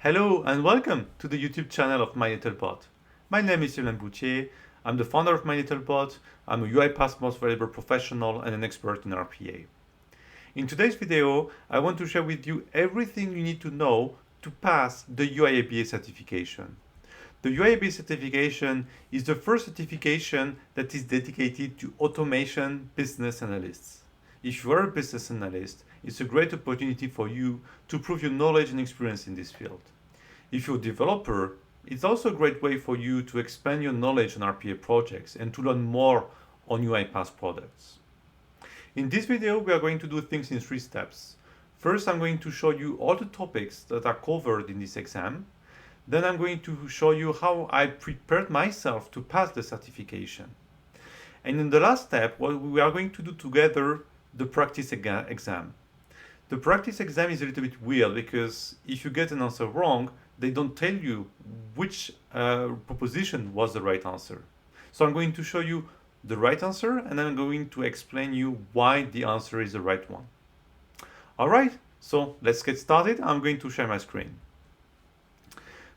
Hello and welcome to the YouTube channel of My Little Bot. My name is Yolande Boutier. I'm the founder of My Little Bot. I'm a UiPath most valuable professional and an expert in RPA. In today's video, I want to share with you everything you need to know to pass the UiPath certification. The UiPath certification is the first certification that is dedicated to automation business analysts. If you are a business analyst, it's a great opportunity for you to prove your knowledge and experience in this field. If you're a developer, it's also a great way for you to expand your knowledge on RPA projects and to learn more on UiPath products. In this video, we are going to do things in 3 steps. First, I'm going to show you all the topics that are covered in this exam. Then I'm going to show you how I prepared myself to pass the certification. And in the last step, what we are going to do together, the practice exam. The practice exam is a little bit weird because if you get an answer wrong, they don't tell you which proposition was the right answer. So I'm going to show you the right answer and I'm going to explain you why the answer is the right one. All right, so let's get started. I'm going to share my screen.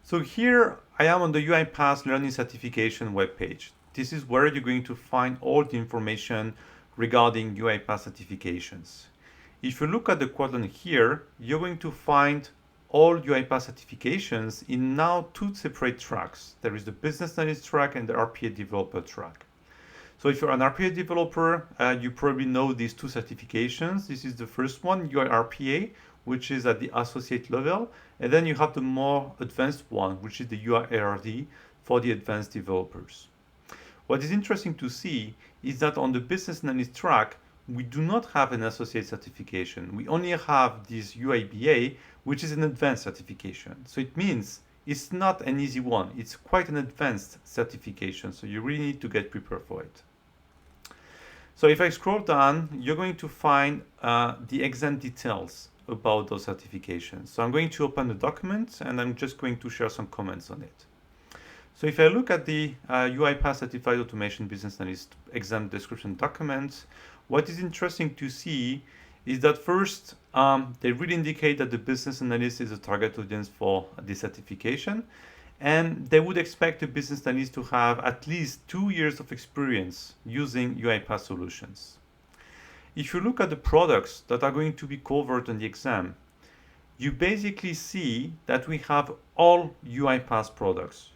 So here I am on the UiPath Learning Certification webpage. This is where you're going to find all the information regarding UiPath certifications. If you look at the quadrant here, you're going to find all UiPath certifications in now 2 separate tracks. There is the business analyst track and the RPA developer track. So if you're an RPA developer, you probably know these 2 certifications. This is the first one, UI RPA, which is at the associate level. And then you have the more advanced one, which is the UI ARD for the advanced developers. What is interesting to see is that on the business analyst track, we do not have an associate certification. We only have this UIBA, which is an advanced certification. So it means it's not an easy one. It's quite an advanced certification. So you really need to get prepared for it. So if I scroll down, you're going to find the exam details about those certifications. So I'm going to open the document and I'm just going to share some comments on it. So if I look at the UiPath Certified Automation Business Analyst exam description document, what is interesting to see is that first, they really indicate that the business analyst is a target audience for this certification. And they would expect a business analyst to have at least 2 years of experience using UiPath solutions. If you look at the products that are going to be covered on the exam, you basically see that we have all UiPath products,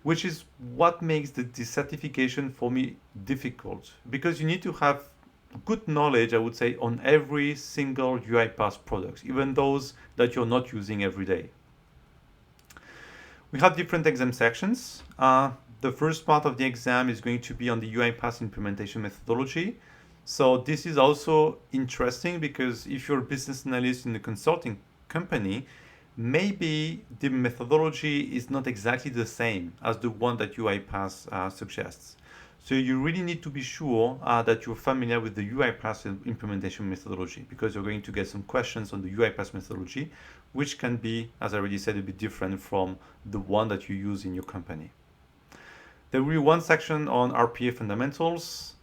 which is what makes the certification for me difficult, because you need to have good knowledge, I would say, on every single UiPath product, even those that you're not using every day. We have different exam sections. The first part of the exam is going to be on the UiPath implementation methodology. So this is also interesting because if you're a business analyst in a consulting company, maybe the methodology is not exactly the same as the one that UiPath suggests. So you really need to be sure that you're familiar with the UiPath implementation methodology, because you're going to get some questions on the UiPath methodology, which can be, as I already said, a bit different from the one that you use in your company. There will be 1 section on RPA fundamentals,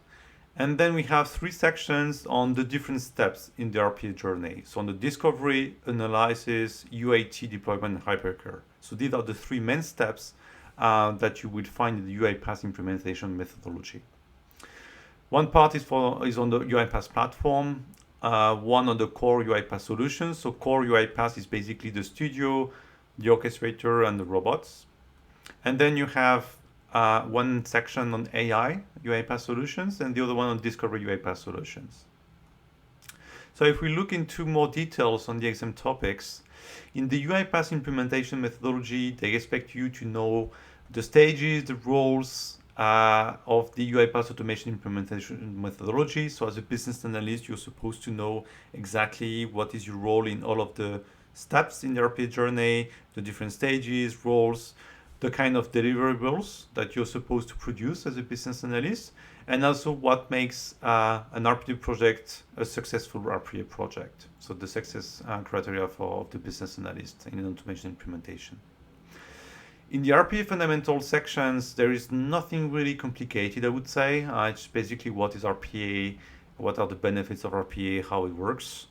and then we have 3 sections on the different steps in the RPA journey. So on the discovery, analysis, UAT, deployment, and hypercare. So these are the 3 main steps that you would find in the UiPath implementation methodology. One part is on the UiPath platform, one on the core UiPath solutions. So core UiPath is basically the studio, the orchestrator, and the robots. And then you have 1 section on AI UiPath solutions and the other one on discovery UiPath solutions. So if we look into more details on the exam topics, in the UiPath implementation methodology, they expect you to know the stages, the roles of the UiPath automation implementation methodology. So as a business analyst, you're supposed to know exactly what is your role in all of the steps in the RPA journey, the different stages, roles, the kind of deliverables that you're supposed to produce as a business analyst, and also what makes an RPA project a successful RPA project. So the success criteria for the business analyst in an automation implementation. In the RPA fundamental sections, there is nothing really complicated, I would say. It's basically what is RPA, what are the benefits of RPA, how it works.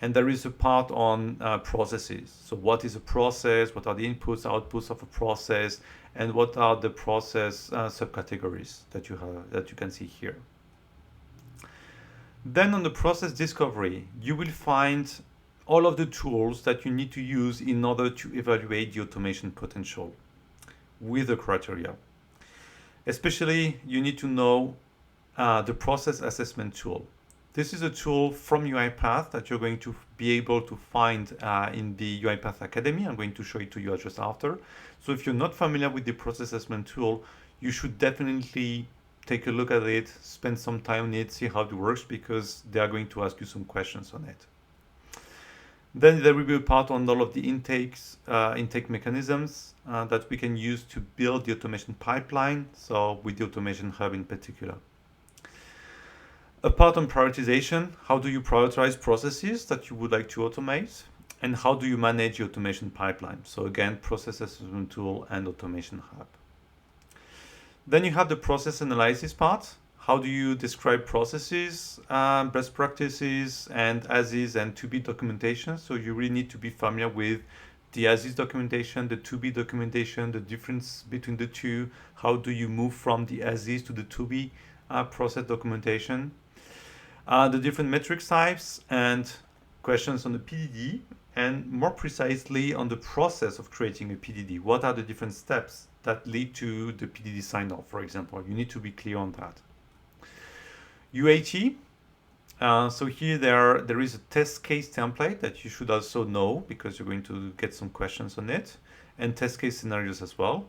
And there is a part on processes. So what is a process? What are the inputs, outputs of a process? And what are the process subcategories that you can see here? Then on the process discovery, you will find all of the tools that you need to use in order to evaluate the automation potential with the criteria. Especially, you need to know the process assessment tool. This is a tool from UiPath that you're going to be able to find in the UiPath Academy. I'm going to show it to you just after. So if you're not familiar with the process assessment tool, you should definitely take a look at it, spend some time on it, see how it works, because they are going to ask you some questions on it. Then there will be a part on all of the intake mechanisms that we can use to build the automation pipeline, so with the Automation Hub in particular. A part on prioritization, how do you prioritize processes that you would like to automate? And how do you manage the automation pipeline? So again, process assessment tool and Automation Hub. Then you have the process analysis part. How do you describe processes, best practices, and as-is and to-be documentation? So you really need to be familiar with the as-is documentation, the to-be documentation, the difference between the two. How do you move from the as-is to the to-be process documentation? The different metrics types and questions on the PDD, and more precisely on the process of creating a PDD. What are the different steps that lead to the PDD sign-off, for example? You need to be clear on that. UAT. So here there is a test case template that you should also know, because you're going to get some questions on it, and test case scenarios as well.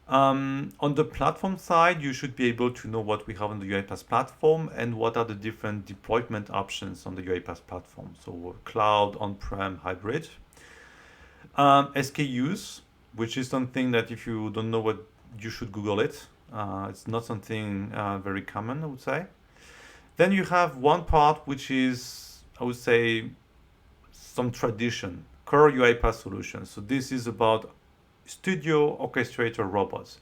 On the platform side, you should be able to know what we have on the UiPath platform and what are the different deployment options on the UiPath platform. So cloud, on-prem, hybrid. SKUs, which is something that if you don't know what, you should Google it. It's not something very common, I would say. Then you have one part which is, I would say, some tradition, core UiPath solutions. So this is about studio orchestrator robots.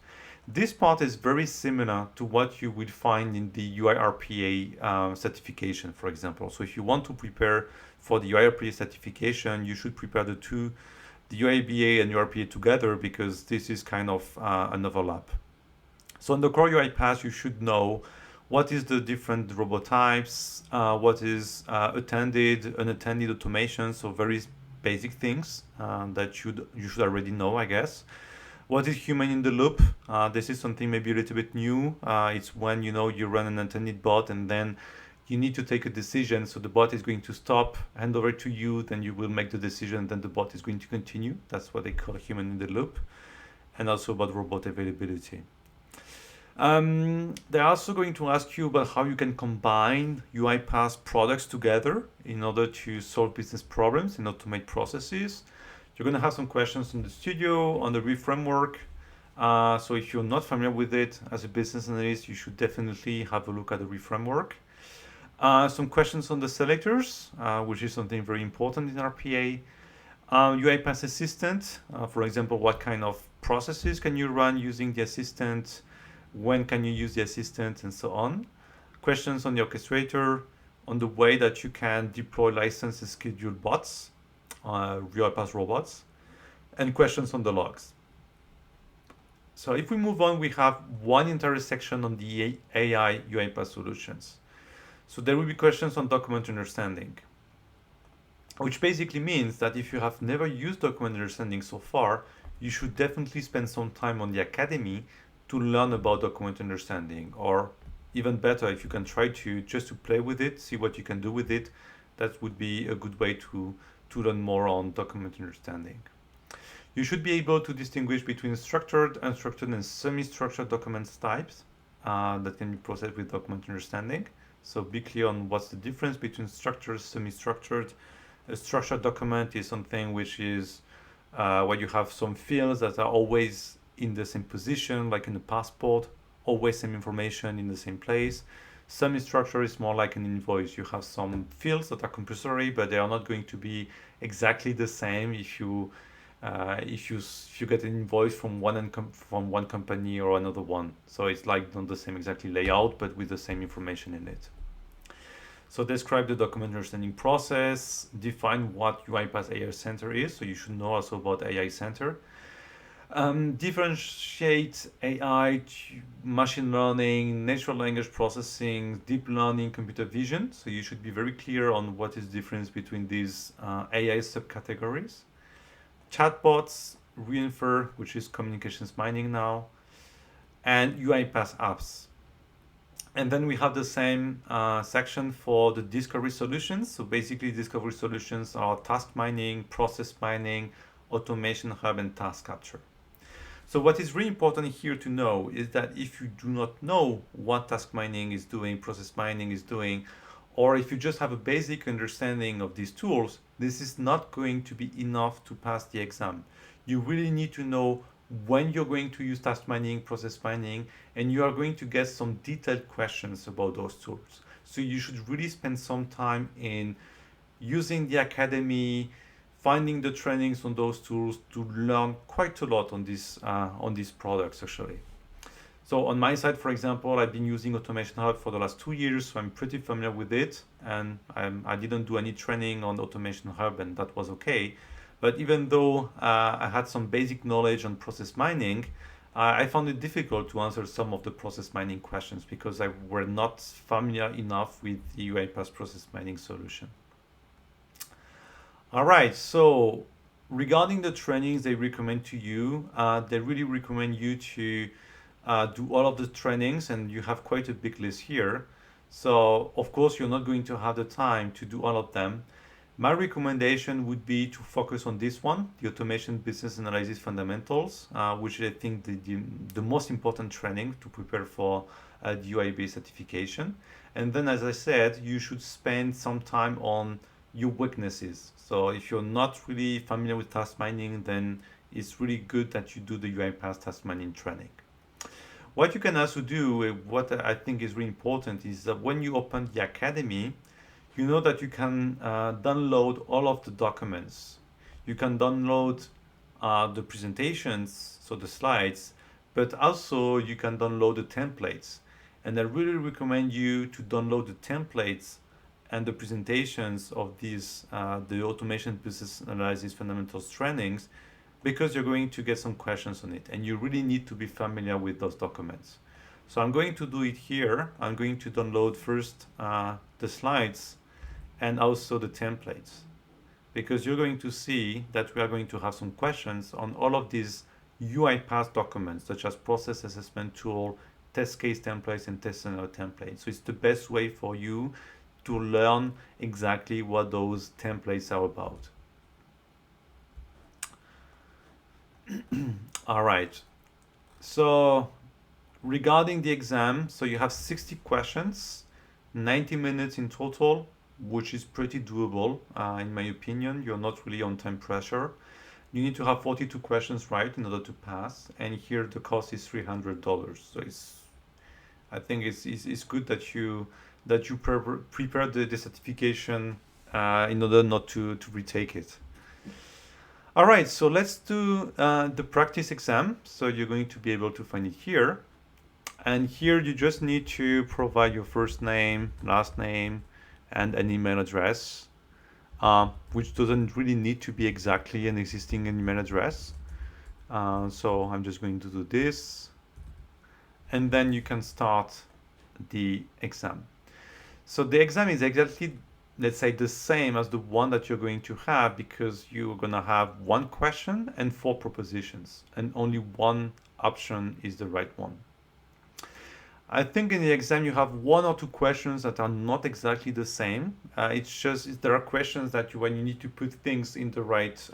This part is very similar to what you will find in the UiRPA certification, for example. So if you want to prepare for the UiRPA certification, you should prepare the two, the UiBA and UiRPA together, because this is kind of an overlap. So in the core UiPath, you should know what is the different robot types, what is attended, unattended automation, so very basic things that you should already know, I guess. What is human in the loop? This is something maybe a little bit new. It's when you run an unattended bot and then you need to take a decision. So the bot is going to stop, hand over to you, then you will make the decision, then the bot is going to continue. That's what they call human in the loop. And also about robot availability. They're also going to ask you about how you can combine UiPath products together in order to solve business problems and automate processes. You're going to have some questions on the studio, on the reframework. So if you're not familiar with it as a business analyst, you should definitely have a look at the reframework. Some questions on the selectors, which is something very important in RPA. UiPath Assistant, for example, what kind of processes can you run using the assistant? When can you use the assistant, and so on. Questions on the orchestrator, on the way that you can deploy license and schedule bots, UiPath robots, and questions on the logs. So if we move on, we have one entire section on the AI UiPath solutions. So there will be questions on document understanding, which basically means that if you have never used document understanding so far, you should definitely spend some time on the academy to learn about document understanding, or even better, if you can try to play with it, see what you can do with it, that would be a good way to learn more on document understanding. You should be able to distinguish between structured, unstructured, and semi-structured documents types that can be processed with document understanding. So be clear on what's the difference between structured, semi-structured. A structured document is something which is where you have some fields that are always in the same position, like in a passport, always same information in the same place. Semi-structure is more like an invoice. You have some fields that are compulsory, but they are not going to be exactly the same if you get an invoice from one company or another one. So it's like not the same exactly layout, but with the same information in it. So describe the document understanding process, define what UiPath AI Center is, so you should know also about AI Center. Differentiate AI, machine learning, natural language processing, deep learning, computer vision. So you should be very clear on what is the difference between these AI subcategories. Chatbots, Reinfer, which is communications mining now, and UiPath apps. And then we have the same section for the discovery solutions. So basically, discovery solutions are task mining, process mining, automation hub, and task capture. So what is really important here to know is that if you do not know what task mining is doing, process mining is doing, or if you just have a basic understanding of these tools, this is not going to be enough to pass the exam. You really need to know when you're going to use task mining, process mining, and you are going to get some detailed questions about those tools. So you should really spend some time in using the academy, finding the trainings on those tools to learn quite a lot on these products actually. So on my side, for example, I've been using Automation Hub for the last 2 years, so I'm pretty familiar with it. And I didn't do any training on Automation Hub, and that was okay. But even though I had some basic knowledge on process mining, I found it difficult to answer some of the process mining questions because I were not familiar enough with the UiPath process mining solution. All right, so regarding the trainings they recommend to you, they really recommend you to do all of the trainings, and you have quite a big list here. So of course, you're not going to have the time to do all of them. My recommendation would be to focus on this one, the Automation Business Analysis Fundamentals, which I think the most important training to prepare for the UiPath certification. And then, as I said, you should spend some time on your weaknesses. So if you're not really familiar with task mining, then it's really good that you do the UiPath task mining training. What you can also do, what I think is really important, is that when you open the academy, you know that you can download all of the documents. You can download the presentations, so the slides, but also you can download the templates. And I really recommend you to download the templates and the presentations of these, the Automation Business Analysis Fundamentals trainings, because you're going to get some questions on it, and you really need to be familiar with those documents. So I'm going to do it here. I'm going to download first the slides and also the templates, because you're going to see that we are going to have some questions on all of these UiPath documents, such as process assessment tool, test case templates, and test scenario templates. So it's the best way for you to learn exactly what those templates are about. All right. So regarding the exam, so you have 60 questions, 90 minutes in total, which is pretty doable. In my opinion, you're not really on time pressure. You need to have 42 questions right in order to pass. And here the cost is $300. So I think it's good that you prepare the certification in order not to retake it. All right, so let's do the practice exam. So you're going to be able to find it here. And here you just need to provide your first name, last name, and an email address, which doesn't really need to be exactly an existing email address. So I'm just going to do this. And then you can start the exam. So the exam is exactly, let's say, the same as the one that you're going to have, because you're going to have one question and 4 propositions, and only one option is the right one. I think in the exam you have 1 or 2 questions that are not exactly the same. It's just there are questions that when you need to put things in the right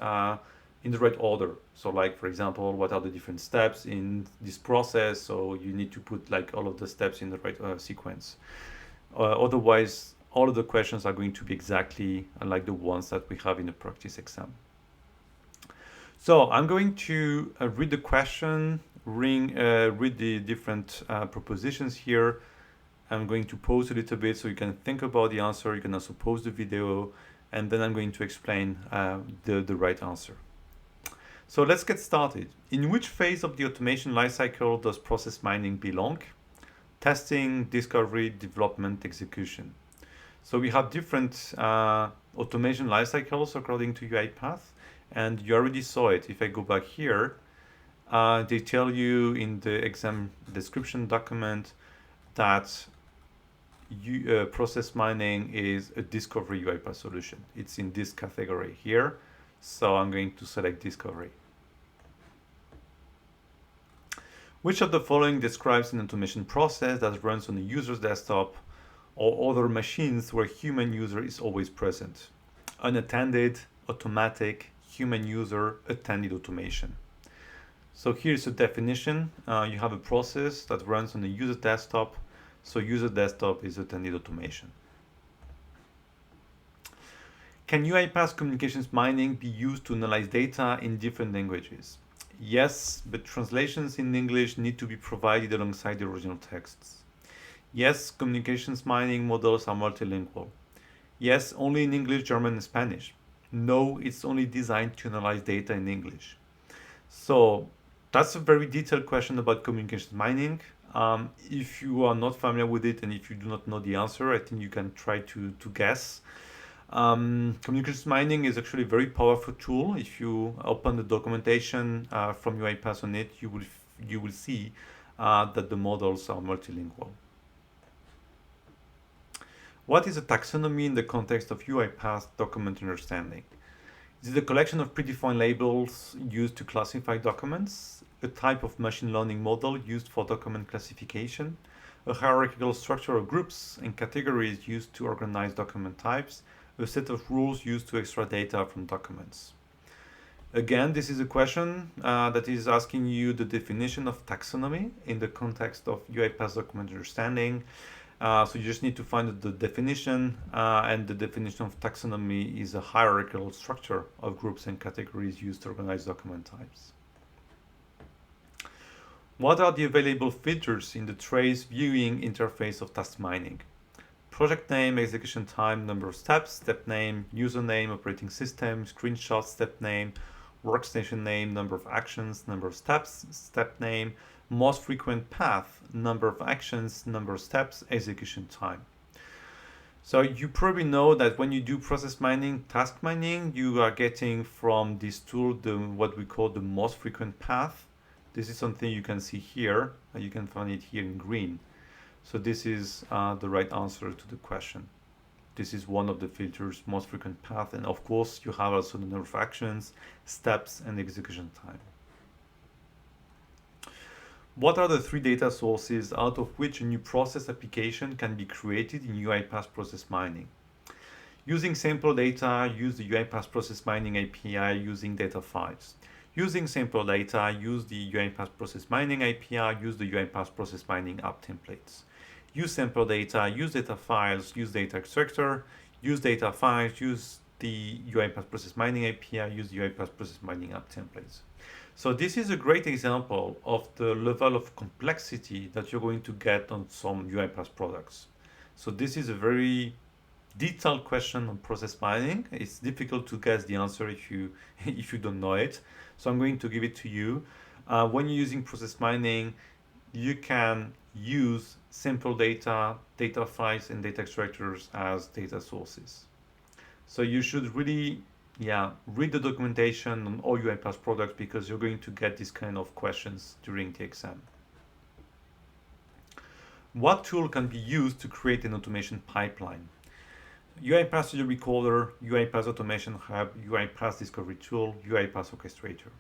order. So like, for example, what are the different steps in this process? So you need to put like all of the steps in the right sequence. Otherwise, all of the questions are going to be exactly like the ones that we have in the practice exam. So I'm going to read the question, read the different propositions here. I'm going to pause a little bit so you can think about the answer. You can also pause the video, and then I'm going to explain the right answer. So let's get started. In which phase of the automation lifecycle does process mining belong? Testing, discovery, development, execution. So we have different automation lifecycles according to UiPath, and you already saw it. If I go back here, they tell you in the exam description document that process mining is a discovery UiPath solution. It's in this category here, so I'm going to select discovery. Which of the following describes an automation process that runs on a user's desktop or other machines where human user is always present? Unattended, automatic, human user, attended automation. So here's a definition. You have a process that runs on a user desktop. So user desktop is attended automation. Can UiPath communications mining be used to analyze data in different languages? Yes, but translations in English need to be provided alongside the original texts. Yes, communications mining models are multilingual. Yes, only in English, German, and Spanish. No, it's only designed to analyze data in English. So that's a very detailed question about communications mining. If you are not familiar with it and if you do not know the answer, I think you can try to guess. Communications mining is actually a very powerful tool. If you open the documentation from UiPath on it, you will see that the models are multilingual. What is a taxonomy in the context of UiPath document understanding? It is a collection of predefined labels used to classify documents, a type of machine learning model used for document classification, a hierarchical structure of groups and categories used to organize document types, a set of rules used to extract data from documents. Again, this is a question that is asking you the definition of taxonomy in the context of UiPath document understanding. So you just need to find the definition, and the definition of taxonomy is a hierarchical structure of groups and categories used to organize document types. What are the available features in the trace viewing interface of task mining? Project name, execution time, number of steps, step name, username, operating system, screenshot, step name, workstation name, number of actions, number of steps, step name, most frequent path, number of actions, number of steps, execution time. So you probably know that when you do process mining, task mining, you are getting from this tool what we call the most frequent path. This is something you can see here, and you can find it here in green. So this is the right answer to the question. This is one of the filters, most frequent path, and of course you have also the number of actions, steps, and execution time. What are the three data sources out of which a new process application can be created in UiPath process mining? Using sample data, use the UiPath process mining API using data files. Using sample data, use the UiPath process mining API, use the UiPath process mining app templates. Use sample data, use data files, use data extractor, use data files, use the UiPath process mining API, use the UiPath process mining app templates. So this is a great example of the level of complexity that you're going to get on some UiPath products. So this is a very detailed question on process mining. It's difficult to guess the answer if you don't know it. So I'm going to give it to you. When you're using process mining, you can use simple data, data files, and data extractors as data sources. So you should really, read the documentation on all UiPath products because you're going to get these kind of questions during the exam. What tool can be used to create an automation pipeline? UiPath Studio Recorder, UiPath Automation Hub, UiPath Discovery Tool, UiPath Orchestrator.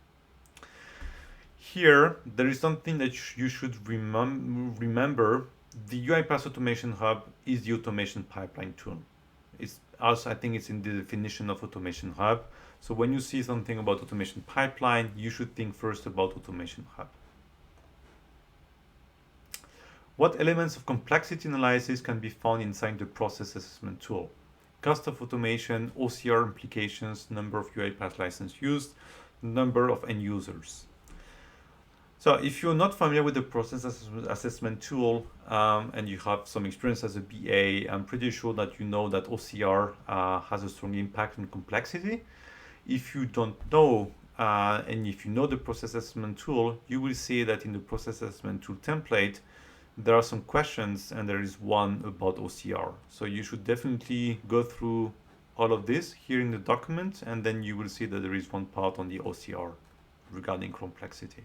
Here, there is something that you should remember. The UiPath Automation Hub is the automation pipeline tool. It's also, I think it's in the definition of Automation Hub. So when you see something about automation pipeline, you should think first about Automation Hub. What elements of complexity analysis can be found inside the process assessment tool? Cost of automation, OCR implications, number of UiPath license used, number of end users. So if you're not familiar with the process assessment tool and you have some experience as a BA, I'm pretty sure that you know that OCR has a strong impact on complexity. If you don't know, and if you know the process assessment tool, you will see that in the process assessment tool template, there are some questions and there is one about OCR. So you should definitely go through all of this here in the document, and then you will see that there is one part on the OCR regarding complexity.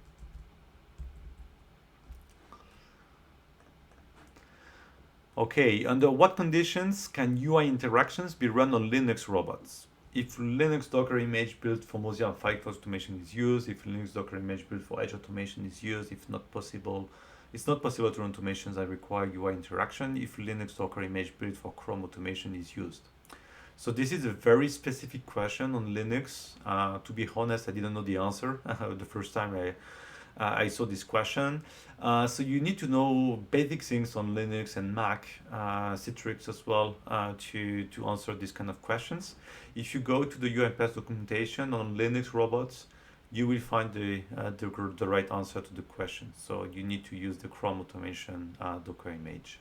Okay, under what conditions can UI interactions be run on Linux robots? If Linux Docker image built for Mozilla Firefox automation is used, if Linux Docker image built for Edge automation is used, if not possible, it's not possible to run automations that require UI interaction if Linux Docker image built for Chrome automation is used. So this is a very specific question on Linux. To be honest, I didn't know the answer the first time I saw this question. So you need to know basic things on Linux and Mac, Citrix as well, to answer these kind of questions. If you go to the UiPath documentation on Linux robots, you will find the right answer to the question. So you need to use the Chrome automation Docker image.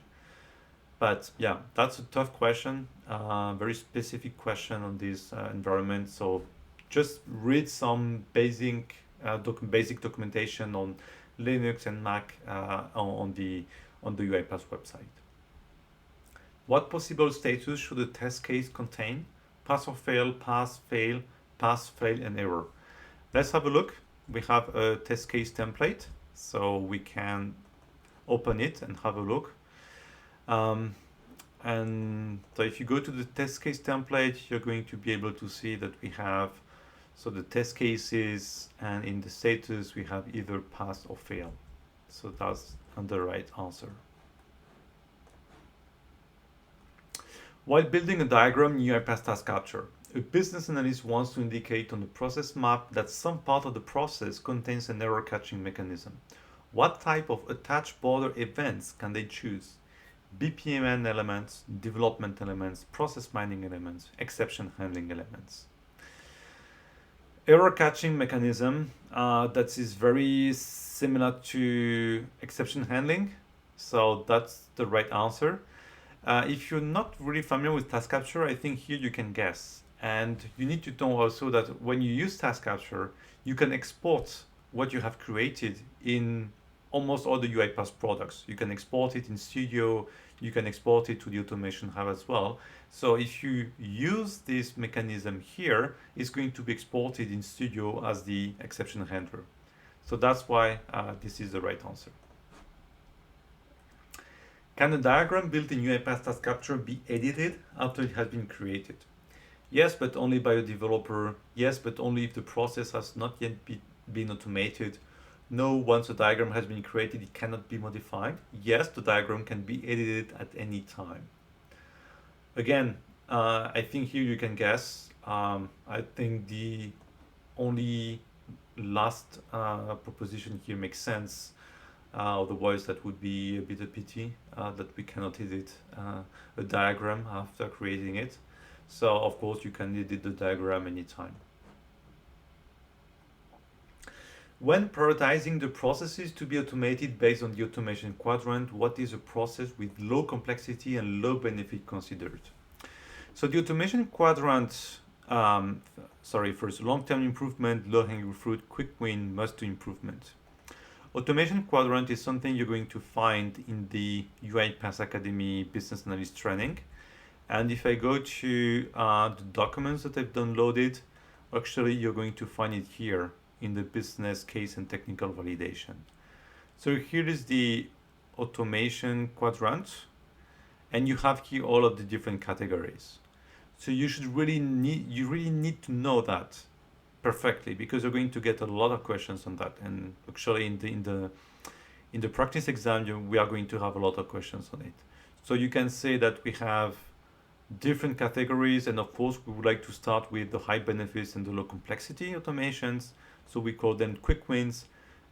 But yeah, that's a tough question, very specific question on this environment. So just read some basic documentation on Linux and Mac on the UiPath website. What possible status should a test case contain? Pass or fail, pass, fail, and error. Let's have a look. We have a test case template, so we can open it and have a look. And so if you go to the test case template, you're going to be able to see that we have the test cases, and in the status we have either pass or fail. So that's the right answer. While building a diagram in UiPath Task Capture, a business analyst wants to indicate on the process map that some part of the process contains an error catching mechanism. What type of attached border events can they choose? BPMN elements, development elements, process mining elements, exception handling elements. Error catching mechanism, that is very similar to exception handling. So that's the right answer. If you're not really familiar with task capture, I think here you can guess. And you need to know also that when you use task capture, you can export what you have created in almost all the UiPath products. You can export it in Studio, you can export it to the Automation Hub as well. So if you use this mechanism here, it's going to be exported in Studio as the exception handler. So that's why this is the right answer. Can a diagram built in UiPath Task Capture be edited after it has been created? Yes, but only by a developer. Yes, but only if the process has not yet been automated. No, once a diagram has been created, it cannot be modified. Yes, the diagram can be edited at any time. Again, I think here you can guess. I think the only last proposition here makes sense. Otherwise, that would be a bit of pity that we cannot edit a diagram after creating it. So, of course, you can edit the diagram anytime. When prioritizing the processes to be automated based on the automation quadrant, what is a process with low complexity and low benefit considered? So the automation quadrant, first, long-term improvement, low-hanging fruit, quick win, must-do improvement. Automation quadrant is something you're going to find in the UiPath Academy Business Analyst training. And if I go to the documents that I've downloaded, actually you're going to find it here in the business case and technical validation. So here is the automation quadrant, and you have here all of the different categories. So you really need to know that perfectly, because you're going to get a lot of questions on that. And actually in the practice exam, we are going to have a lot of questions on it. So you can say that we have different categories, and of course we would like to start with the high benefits and the low complexity automations. So we call them quick wins.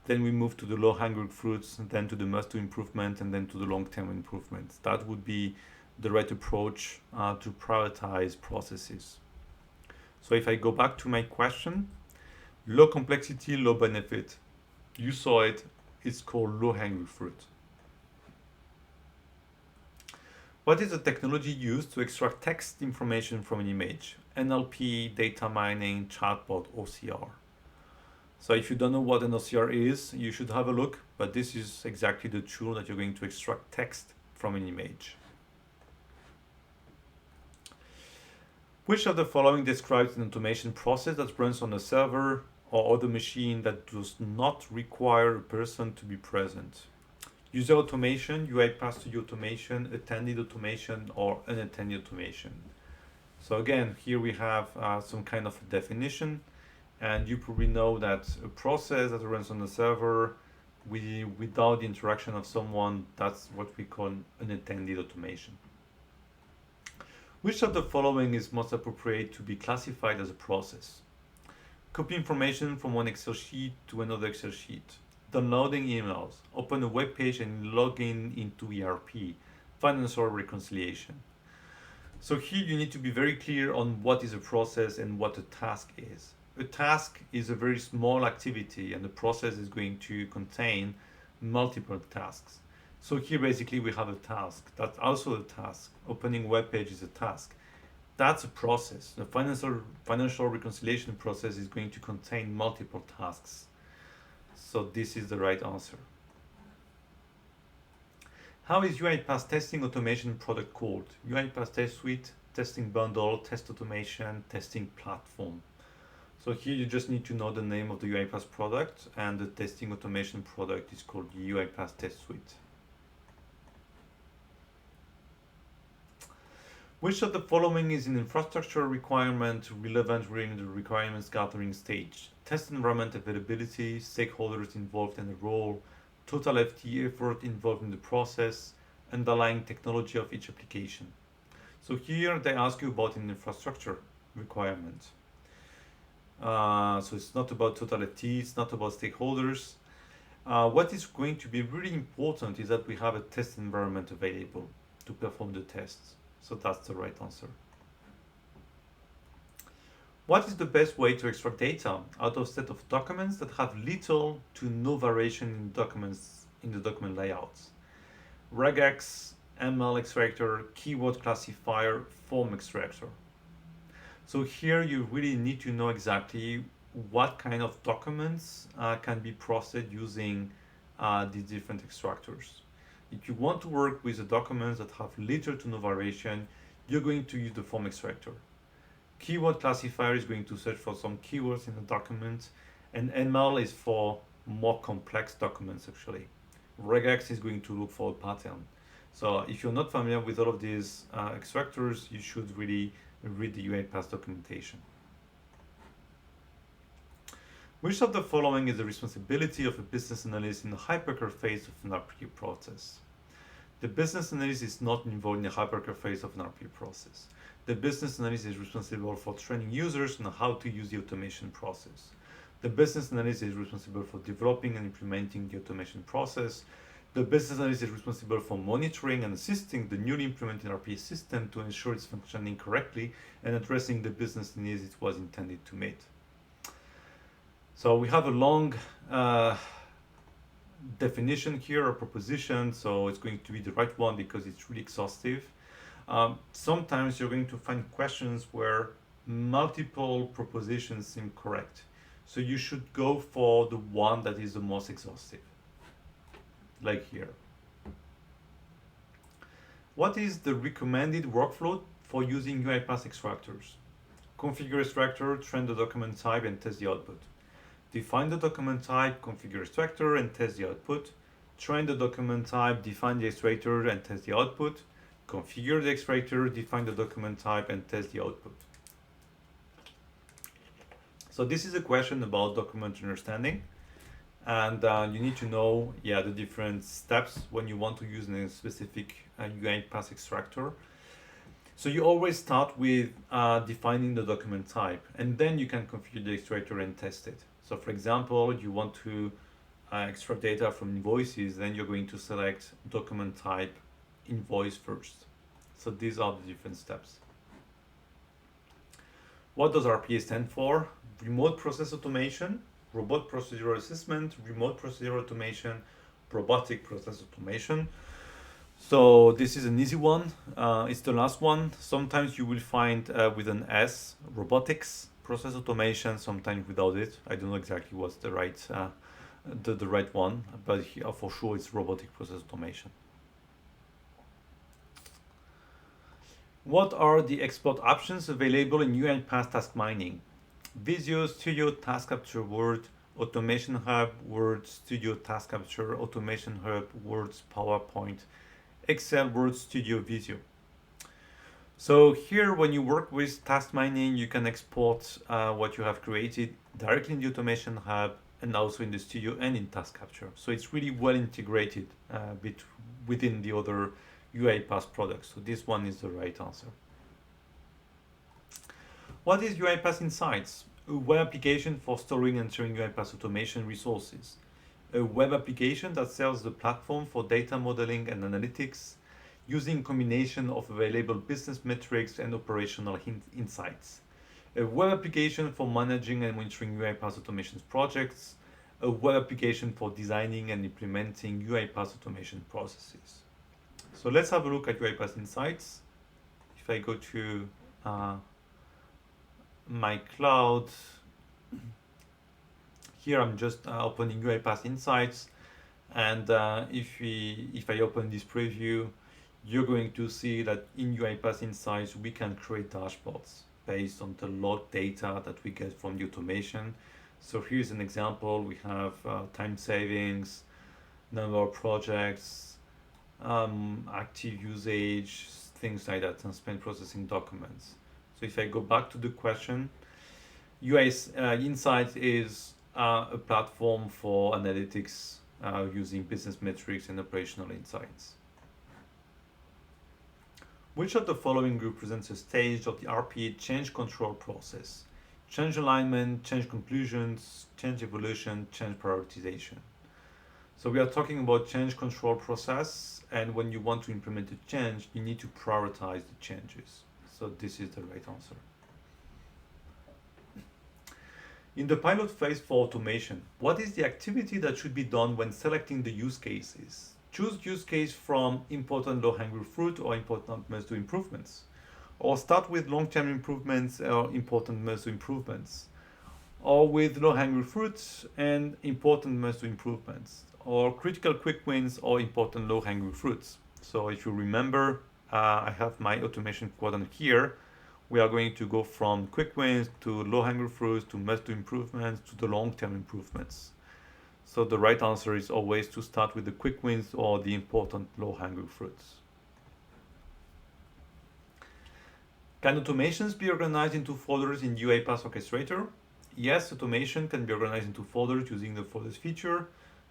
Then we move to the low-hanging fruits, then to the must-do improvement, and then to the long-term improvements. That would be the right approach to prioritize processes. So if I go back to my question, low complexity, low benefit. You saw it, it's called low-hanging fruit. What is the technology used to extract text information from an image? NLP, data mining, chatbot, OCR. So if you don't know what an OCR is, you should have a look, but this is exactly the tool that you're going to extract text from an image. Which of the following describes an automation process that runs on a server or other machine that does not require a person to be present? User automation, UiPath studio automation, attended automation, or unattended automation. So again, here we have some kind of a definition, and you probably know that a process that runs on the server without the interaction of someone, that's what we call unattended automation. Which of the following is most appropriate to be classified as a process? Copy information from one Excel sheet to another Excel sheet, downloading emails, open a web page and log in into ERP, financial reconciliation. So here you need to be very clear on what is a process and what a task is. A task is a very small activity, and the process is going to contain multiple tasks. So here basically we have a task. That's also a task. Opening web page is a task. That's a process. The financial reconciliation process is going to contain multiple tasks. So this is the right answer. How is UiPath testing automation product called? UiPath Test Suite, Testing Bundle, Test Automation, Testing Platform. So here you just need to know the name of the UiPath product, and the testing automation product is called UiPath Test Suite. Which of the following is an infrastructure requirement relevant during the requirements gathering stage? Test environment availability, stakeholders involved in the role, total FTE effort involved in the process, underlying technology of each application. So here they ask you about an infrastructure requirement. So it's not about total FTE, it's not about stakeholders. What is going to be really important is that we have a test environment available to perform the tests. So that's the right answer. What is the best way to extract data out of a set of documents that have little to no variation in the document layouts? Regex, ML extractor, keyword classifier, form extractor. So here you really need to know exactly what kind of documents can be processed using these different extractors. If you want to work with the documents that have little to no variation, you're going to use the form extractor. Keyword classifier is going to search for some keywords in the document, and ML is for more complex documents actually. Regex is going to look for a pattern. So if you're not familiar with all of these extractors, you should really read the UiPath documentation. Which of the following is the responsibility of a business analyst in the hypercare phase of an RPA process? The business analyst is not involved in the hypercare phase of an RPA process. The business analyst is responsible for training users on how to use the automation process. The business analyst is responsible for developing and implementing the automation process. The business analyst is responsible for monitoring and assisting the newly implemented RPA system to ensure it's functioning correctly and addressing the business needs it was intended to meet. So we have a long definition here, a proposition, so it's going to be the right one because it's really exhaustive. Sometimes you're going to find questions where multiple propositions seem correct. So you should go for the one that is the most exhaustive, like here. What is the recommended workflow for using UiPath extractors? Configure extractor, train the document type, and test the output. Define the document type, configure extractor, and test the output. Train the document type, define the extractor, and test the output. Configure the extractor, define the document type, and test the output. So this is a question about document understanding. And you need to know, the different steps when you want to use a specific UiPath extractor. So you always start with defining the document type, and then you can configure the extractor and test it. So for example, you want to extract data from invoices, then you're going to select document type invoice first. So these are the different steps. What does RPA stand for? Remote process automation, robot procedural assessment, remote procedural automation, robotic process automation. So this is an easy one. It's the last one. Sometimes you will find with an S, robotics. process automation, sometimes without it. I don't know exactly what's the right one, but here, for sure it's robotic process automation. What are the export options available in UiPath Task Mining? Visio Studio Task Capture Word, Automation Hub, Word Studio Task Capture, Automation Hub, Words, PowerPoint, Excel, Word Studio, Visio. So here, when you work with task mining, you can export what you have created directly in the Automation Hub and also in the Studio and in Task Capture. So it's really well integrated within the other UiPath products. So this one is the right answer. What is UiPath Insights? A web application for storing and sharing UiPath automation resources. A web application that serves the platform for data modeling and analytics using combination of available business metrics and operational insights. A web application for managing and monitoring UiPath automation projects. A web application for designing and implementing UiPath automation processes. So let's have a look at UiPath Insights. If I go to my cloud, here I'm just opening UiPath Insights, and if I open this preview, you're going to see that in UiPath Insights we can create dashboards based on the log data that we get from the automation. So here's an example. We have time savings, number of projects, active usage, things like that, and spend processing documents. So if I go back to the question, UI Insights is a platform for analytics using business metrics and operational insights. Which of the following represents a stage of the RPA change control process? Change alignment, change conclusions, change evolution, change prioritization. So we are talking about change control process, and when you want to implement a change, you need to prioritize the changes. So this is the right answer. In the pilot phase for automation, what is the activity that should be done when selecting the use cases? Choose use case from important low-hanging fruit or important must-do improvements. Or start with long-term improvements or important must-do improvements. Or with low-hanging fruits and important must-do improvements. Or critical quick wins or important low-hanging fruits. So if you remember, I have my automation quadrant here. We are going to go from quick wins to low-hanging fruits to must-do improvements to the long-term improvements. So the right answer is always to start with the quick wins or the important low-hanging fruits. Can automations be organized into folders in UiPath Orchestrator? Yes, automation can be organized into folders using the folders feature.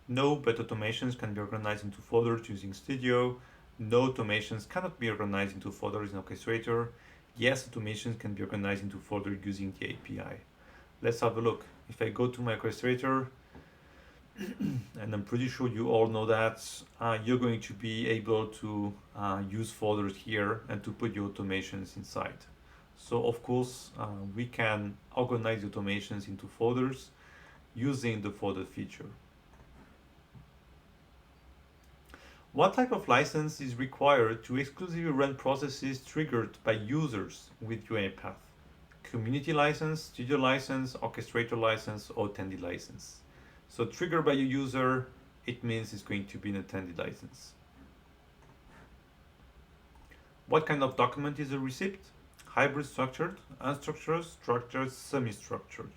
No, but automations can be organized into folders using Studio. No, automations cannot be organized into folders in Orchestrator. Yes, automations can be organized into folders using the API. Let's have a look. If I go to my Orchestrator, and I'm pretty sure you all know that, you're going to be able to use folders here and to put your automations inside. So of course, we can organize automations into folders using the folder feature. What type of license is required to exclusively run processes triggered by users with UiPath? Community license, studio license, orchestrator license, or attendee license? So triggered by a user, it means it's going to be an attendee license. What kind of document is a receipt? Hybrid structured, unstructured, structured, semi-structured.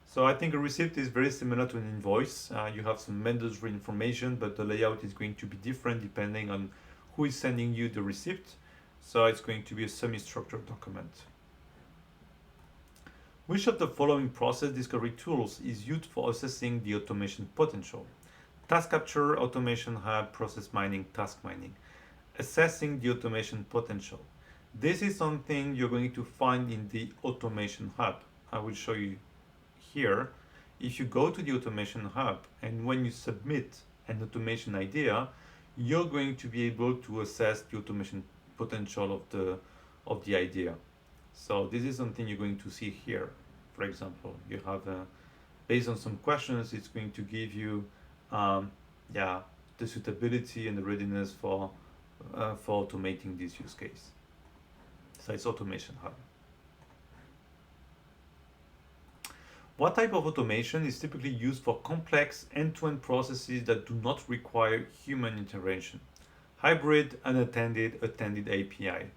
So I think a receipt is very similar to an invoice. You have some mandatory information, but the layout is going to be different depending on who is sending you the receipt. So it's going to be a semi-structured document. Which of the following process discovery tools is used for assessing the automation potential? Task Capture, Automation Hub, Process Mining, Task Mining. Assessing the automation potential. This is something you're going to find in the Automation Hub. I will show you here. If you go to the Automation Hub and when you submit an automation idea, you're going to be able to assess the automation potential of the idea. So this is something you're going to see here. For example, you have based on some questions, it's going to give you the suitability and the readiness for automating this use case. So it's Automation Hub. What type of automation is typically used for complex end-to-end processes that do not require human intervention? Hybrid, unattended, attended API.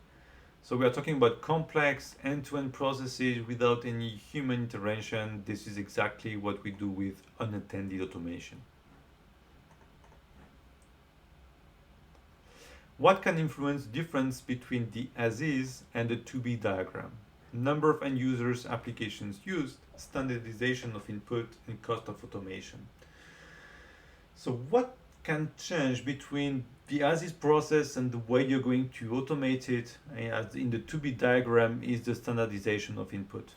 So we are talking about complex end-to-end processes without any human intervention. This is exactly what we do with unattended automation. What can influence the difference between the as-is and the to-be diagram? Number of end users, applications used, standardization of input, and cost of automation. So what can change between the as-is process and the way you're going to automate it, as in the to-be diagram, is the standardization of input.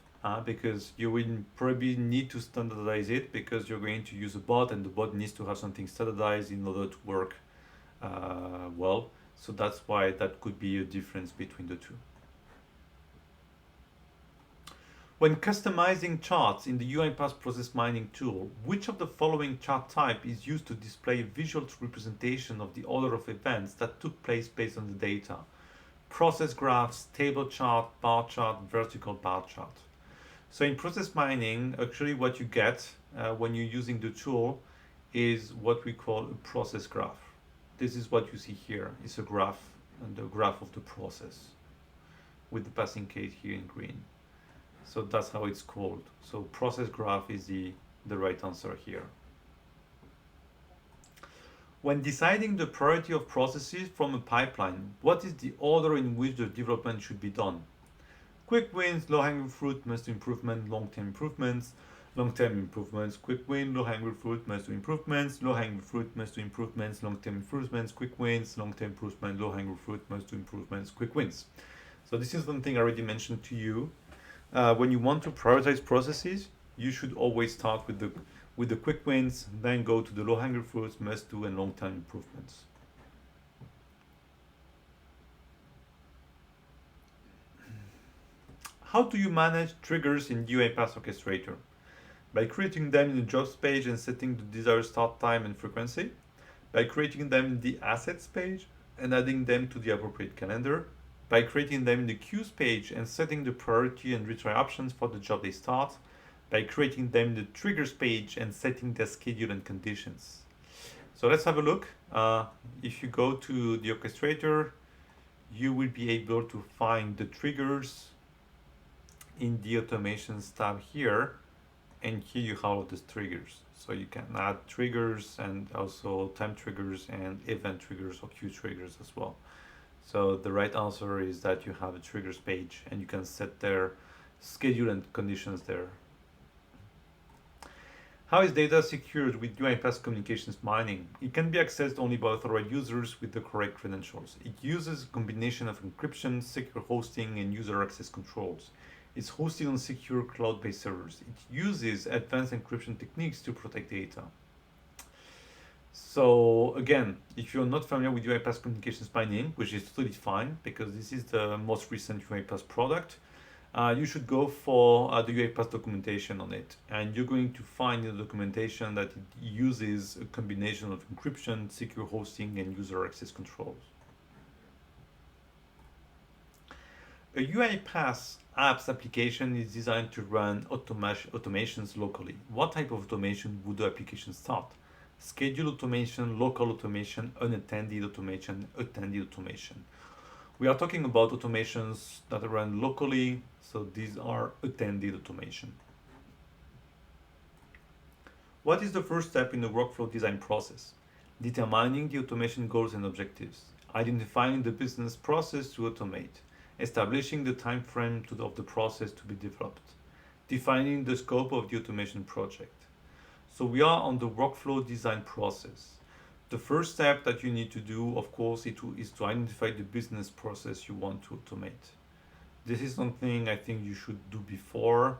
Because you will probably need to standardize it because you're going to use a bot and the bot needs to have something standardized in order to work well. So that's why that could be a difference between the two. When customizing charts in the UiPath process mining tool, which of the following chart type is used to display a visual representation of the order of events that took place based on the data? Process graphs, table chart, bar chart, vertical bar chart. So in process mining, actually what you get when you're using the tool is what we call a process graph. This is what you see here. It's a graph, and the graph of the process with the passing case here in green. So that's how it's called. So process graph is the right answer here. When deciding the priority of processes from a pipeline, what is the order in which the development should be done? Quick wins, low-hanging fruit, must do improvement, long-term improvements, long-term improvements, quick win, low-hanging fruit, must do improvements, low-hanging fruit, must do improvements, long-term improvements, quick wins, long-term improvement, low-hanging fruit, must do improvements, quick wins. So this is something I already mentioned to you. When you want to prioritize processes, you should always start with the quick wins, then go to the low-hanging fruits, must-do, and long-term improvements. How do you manage triggers in UiPath Orchestrator? By creating them in the jobs page and setting the desired start time and frequency, by creating them in the assets page and adding them to the appropriate calendar, by creating them in the queues page and setting the priority and retry options for the job they start, by creating them in the triggers page and setting their schedule and conditions. So let's have a look. If you go to the orchestrator, you will be able to find the triggers in the automations tab here, and here you have all the triggers. So you can add triggers and also time triggers and event triggers or queue triggers as well. So the right answer is that you have a triggers page and you can set their schedule and conditions there. How is data secured with UiPath Communications Mining? It can be accessed only by authorized users with the correct credentials. It uses a combination of encryption, secure hosting, and user access controls. It's hosted on secure cloud-based servers. It uses advanced encryption techniques to protect data. So again, if you're not familiar with UiPath Communications Mining, which is totally fine because this is the most recent UiPath product, you should go for the UiPath documentation on it. And you're going to find in the documentation that it uses a combination of encryption, secure hosting, and user access controls. A UiPath apps application is designed to run automations locally. What type of automation would the application start? Schedule automation, local automation, unattended automation, attended automation. We are talking about automations that run locally, so these are attended automation. What is the first step in the workflow design process? Determining the automation goals and objectives, identifying the business process to automate, establishing the time frame of the process to be developed, defining the scope of the automation project. So we are on the workflow design process. The first step that you need to do, of course, is to identify the business process you want to automate. This is something I think you should do before.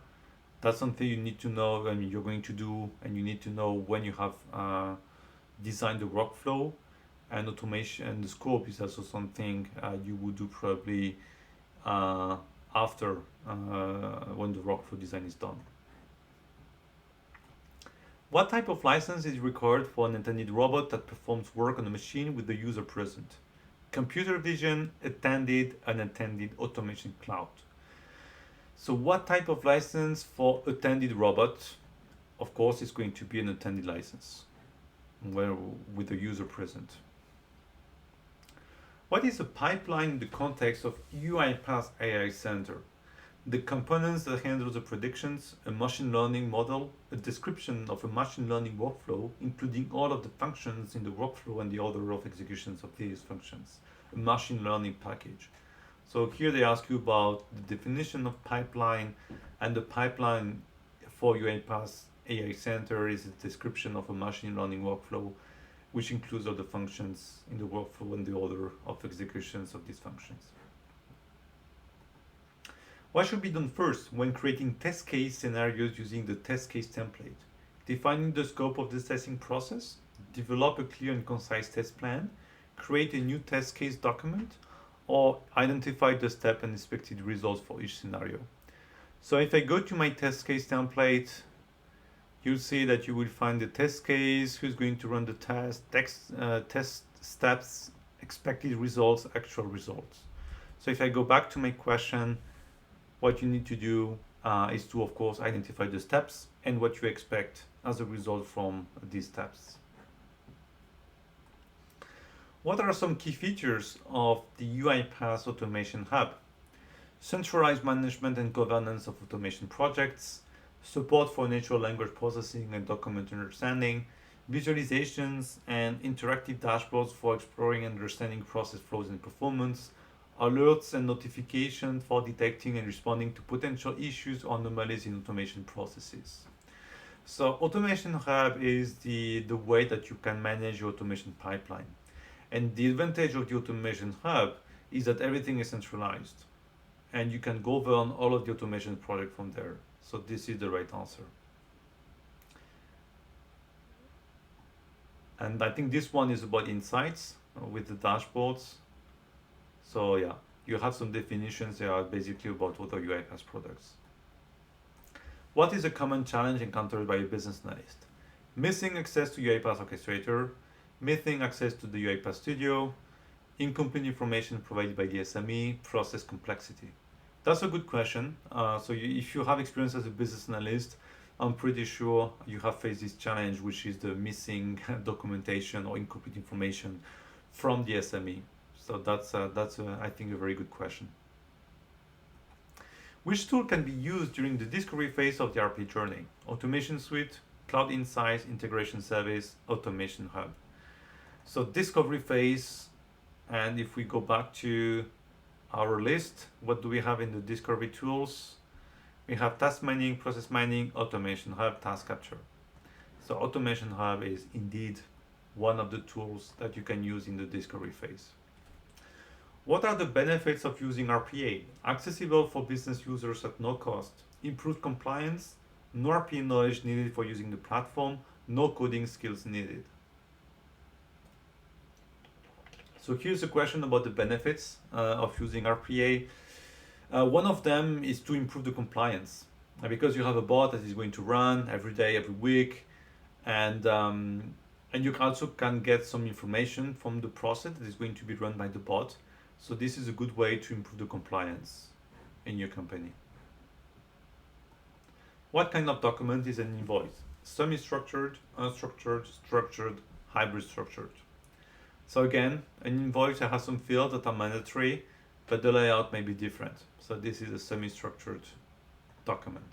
That's something you need to know and you're going to do, and you need to know when you have designed the workflow. And automation and the scope is also something you would do probably after when the workflow design is done. What type of license is required for an attended robot that performs work on a machine with the user present? Computer vision, attended, unattended, automation cloud. So what type of license for attended robot? Of course, it's going to be an attended license where with the user present. What is a pipeline in the context of UiPath AI Center? The components that handle the predictions, a machine learning model, a description of a machine learning workflow, including all of the functions in the workflow and the order of executions of these functions, a machine learning package. So here they ask you about the definition of pipeline, and the pipeline for UiPath AI Center is a description of a machine learning workflow, which includes all the functions in the workflow and the order of executions of these functions. What should be done first when creating test case scenarios using the test case template? Defining the scope of the testing process, develop a clear and concise test plan, create a new test case document, or identify the step and expected results for each scenario. So if I go to my test case template, you'll see that you will find the test case, who's going to run the test, test steps, expected results, actual results. So if I go back to my question, what you need to do is to, of course, identify the steps and what you expect as a result from these steps. What are some key features of the UiPath Automation Hub? Centralized management and governance of automation projects, support for natural language processing and document understanding, visualizations and interactive dashboards for exploring and understanding process flows and performance, alerts and notifications for detecting and responding to potential issues or anomalies in automation processes. So Automation Hub is the way that you can manage your automation pipeline. And the advantage of the Automation Hub is that everything is centralized and you can govern all of the automation project from there. So this is the right answer. And I think this one is about insights with the dashboards. So yeah, you have some definitions that are basically about other UiPath products. What is a common challenge encountered by a business analyst? Missing access to UiPath Orchestrator, missing access to the UiPath Studio, incomplete information provided by the SME, process complexity. That's a good question. If you have experience as a business analyst, I'm pretty sure you have faced this challenge, which is the missing documentation or incomplete information from the SME. So that's I think, a very good question. Which tool can be used during the discovery phase of the RP journey? Automation Suite, Cloud Insights, Integration Service, Automation Hub. So discovery phase, and if we go back to our list, what do we have in the discovery tools? We have task mining, process mining, Automation Hub, task capture. So Automation Hub is indeed one of the tools that you can use in the discovery phase. What are the benefits of using RPA? Accessible for business users at no cost, improved compliance, no RPA knowledge needed for using the platform, no coding skills needed. So here's a question about the benefits of using RPA. One of them is to improve the compliance, because you have a bot that is going to run every day, every week, and you also can get some information from the process that is going to be run by the bot. So this is a good way to improve the compliance in your company. What kind of document is an invoice? Semi-structured, unstructured, structured, hybrid structured. So again, an invoice has some fields that are mandatory, but the layout may be different. So this is a semi-structured document.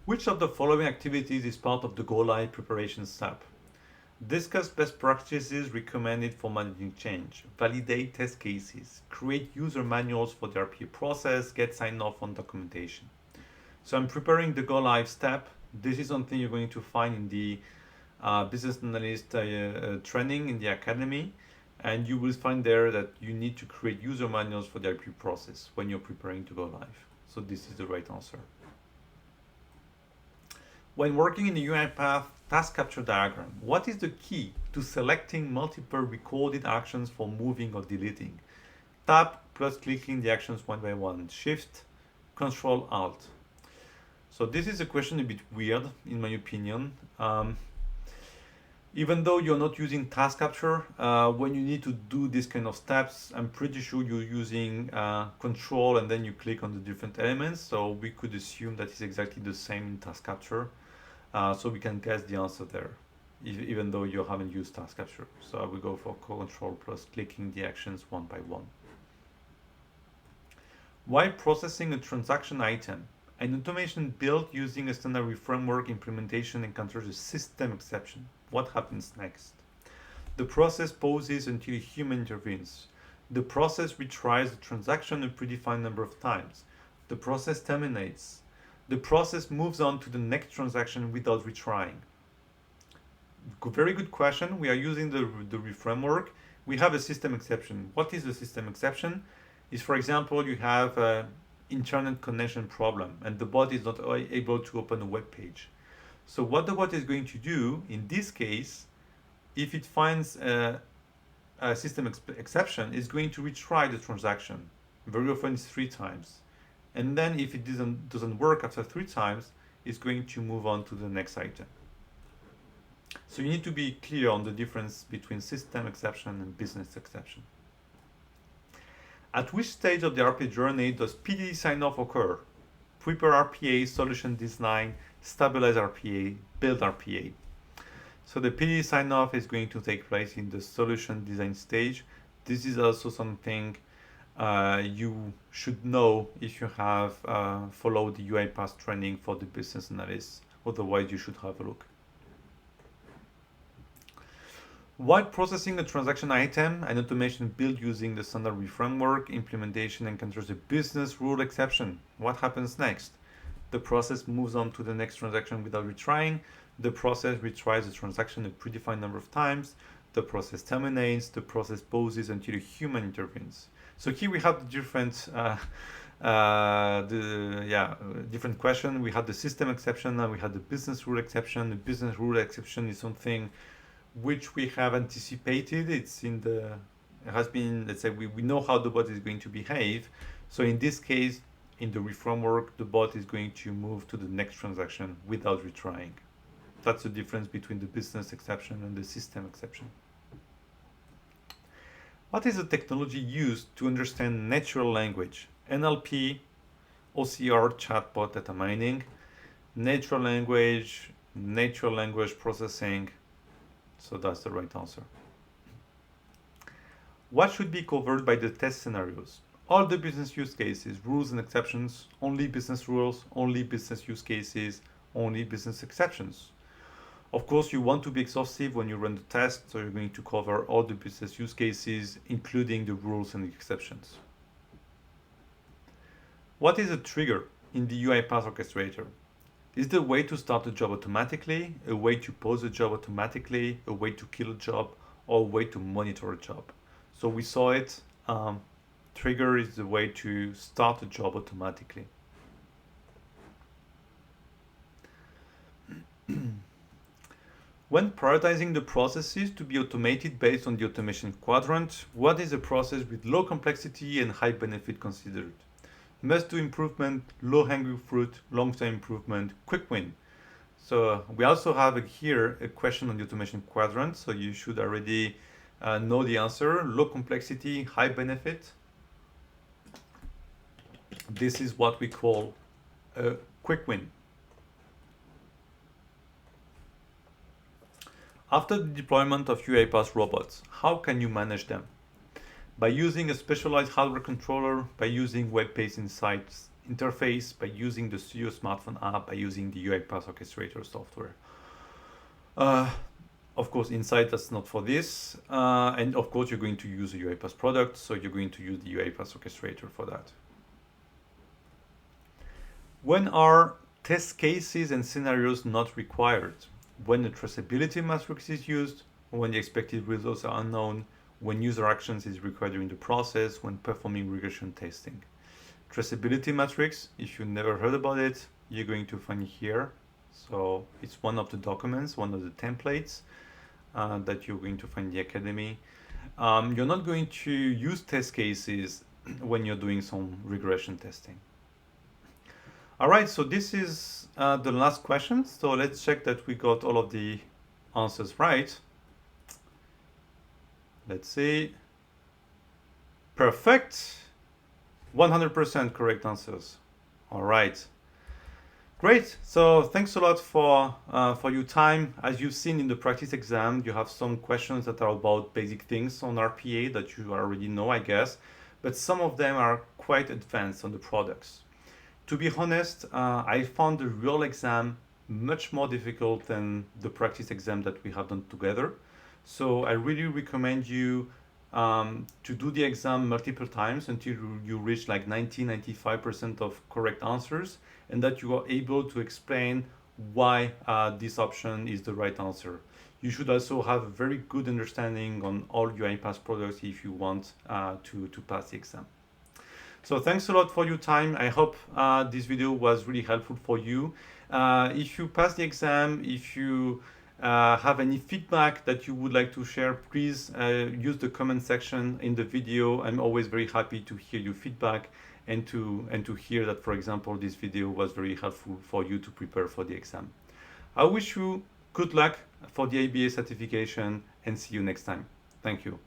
Which of the following activities is part of the Go Live preparation step? Discuss best practices recommended for managing change, validate test cases, create user manuals for the RPA process, get sign off on documentation. So I'm preparing the Go Live step. This is something you're going to find in the business analyst training in the academy, and you will find there that you need to create user manuals for the RPA process when you're preparing to go live. So this is the right answer. When working in the UiPath task capture diagram, what is the key to selecting multiple recorded actions for moving or deleting? Tap plus clicking the actions one by one. Shift, Control, Alt. So this is a question a bit weird, in my opinion. Even though you're not using task capture, when you need to do these kind of steps, I'm pretty sure you're using control and then you click on the different elements. So we could assume that it's exactly the same in task capture. So we can guess the answer there, even though you haven't used task capture. So I will go for control plus clicking the actions one by one. While processing a transaction item, an automation built using a standard framework implementation encounters a system exception. What happens next? The process pauses until a human intervenes. The process retries the transaction a predefined number of times. The process terminates. The process moves on to the next transaction without retrying. Very good question. We are using the framework. We have a system exception. What is the system exception? Is, for example, you have an internet connection problem and the bot is not able to open a web page. So what the bot is going to do in this case, if it finds a system exception, is going to retry the transaction. Very often it's 3 times. And then if it doesn't work after 3 times, it's going to move on to the next item. So you need to be clear on the difference between system exception and business exception. At which stage of the RPA journey does PDD sign-off occur? Prepare RPA, solution design, stabilize RPA, build RPA. So the PDD sign-off is going to take place in the solution design stage. This is also something you should know if you have followed the UiPath training for the business analyst. Otherwise, you should have a look. While processing a transaction item, an automation built using the standard framework implementation encounters a business rule exception. What happens next? The process moves on to the next transaction without retrying. The process retries the transaction a predefined number of times. The process terminates. The process pauses until a human intervenes. So here we have the different different question. We had the system exception, and we had the business rule exception. The business rule exception is something which we have anticipated. It's in the, it has been, let's say, we know how the bot is going to behave. So in this case, in the framework, the bot is going to move to the next transaction without retrying. That's the difference between the business exception and the system exception. What is the technology used to understand natural language? NLP, OCR, chatbot, data mining, natural language processing. So that's the right answer. What should be covered by the test scenarios? All the business use cases, rules and exceptions, only business rules, only business use cases, only business exceptions. Of course, you want to be exhaustive when you run the test, so you're going to cover all the business use cases, including the rules and the exceptions. What is a trigger in the UiPath orchestrator? Is the way to start a job automatically, a way to pause a job automatically, a way to kill a job, or a way to monitor a job? So we saw it. Trigger is the way to start a job automatically. When prioritizing the processes to be automated based on the automation quadrant, what is a process with low complexity and high benefit considered? Must do improvement, low hanging fruit, long-term improvement, quick win. So we also have here a question on the automation quadrant. So you should already know the answer. Low complexity, high benefit. This is what we call a quick win. After the deployment of UiPath robots, how can you manage them? By using a specialized hardware controller, by using web-based insights interface, by using the Studio smartphone app, by using the UiPath orchestrator software. Of course, Insight, that's not for this. And of course, you're going to use a UiPath product, so you're going to use the UiPath orchestrator for that. When are test cases and scenarios not required? When the traceability matrix is used, when the expected results are unknown, when user actions is required during the process, when performing regression testing. Traceability matrix, if you never heard about it, you're going to find here. So it's one of the documents, one of the templates that you're going to find in the Academy. You're not going to use test cases when you're doing some regression testing. All right, so this is the last question. So let's check that we got all of the answers right. Let's see. Perfect. 100% correct answers. All right. Great. So thanks a lot for your time. As you've seen in the practice exam, you have some questions that are about basic things on RPA that you already know, I guess, but some of them are quite advanced on the products. To be honest, I found the real exam much more difficult than the practice exam that we have done together. So I really recommend you to do the exam multiple times until you reach like 90-95% of correct answers, and that you are able to explain why this option is the right answer. You should also have a very good understanding on all UiPath products if you want to pass the exam. So thanks a lot for your time. I hope this video was really helpful for you. If you pass the exam, if you have any feedback that you would like to share, please use the comment section in the video. I'm always very happy to hear your feedback and to hear that, for example, this video was very helpful for you to prepare for the exam. I wish you good luck for the ABA certification and see you next time. Thank you.